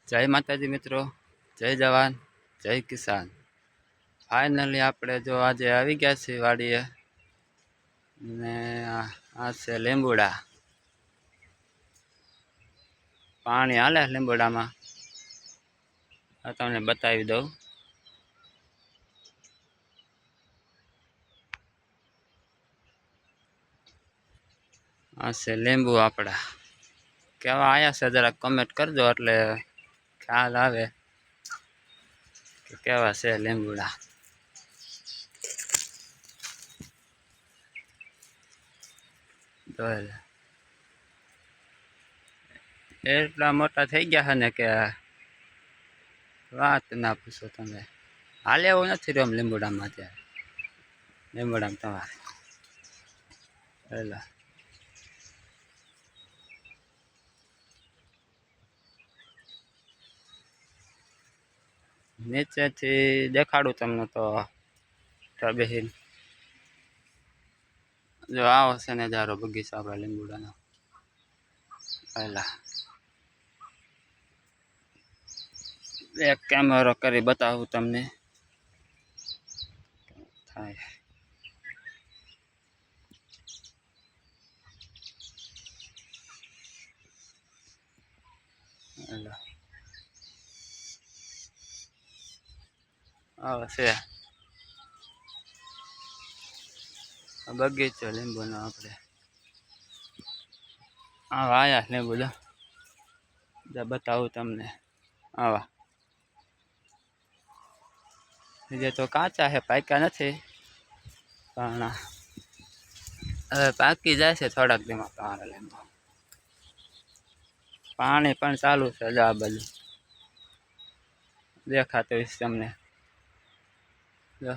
જય માતાજી મિત્રો, જય જવાન, જય કિસાન। ફાઇનલી આપણે જો આજે આવી ગયા છીએ વાડીએ ને આ છે લીંબુડા। પાણી હાલે લીંબુડામાં, આ તમને બતાવી દઉં। આ છે લીંબુ આપણા, કેવા આયા છે જરાક કમેન્ટ કરજો એટલે ખ્યાલ આવે કે કેવા છે લીંબુડા। એટલા મોટા થઈ ગયા છે ને કે વાત ના પૂછો તમે। હાલે એવું નથી રહ્યું લીંબુડામાં અત્યારે, લીંબુડામાં તમારે એટલે નીચેથી દેખાડું તમને તો બેહીને જો આવો છે ને જારો બગીચો આપણા લીંબુડાનો। પહેલા એક કેમેરો કરી બતાવું તમને થાય। આવે છે બગીચો લીંબુનો આપણે, આવા આયા લીંબુ બતાવું તમને। આવા જે તો કાચા છે, પાક્યા નથી, પણ હવે પાકી જાય છે થોડાક દીમાં તમારા લીંબુ। પાણી પણ ચાલુ છે જો આ બાજુ દેખાતું હશે તમને, જો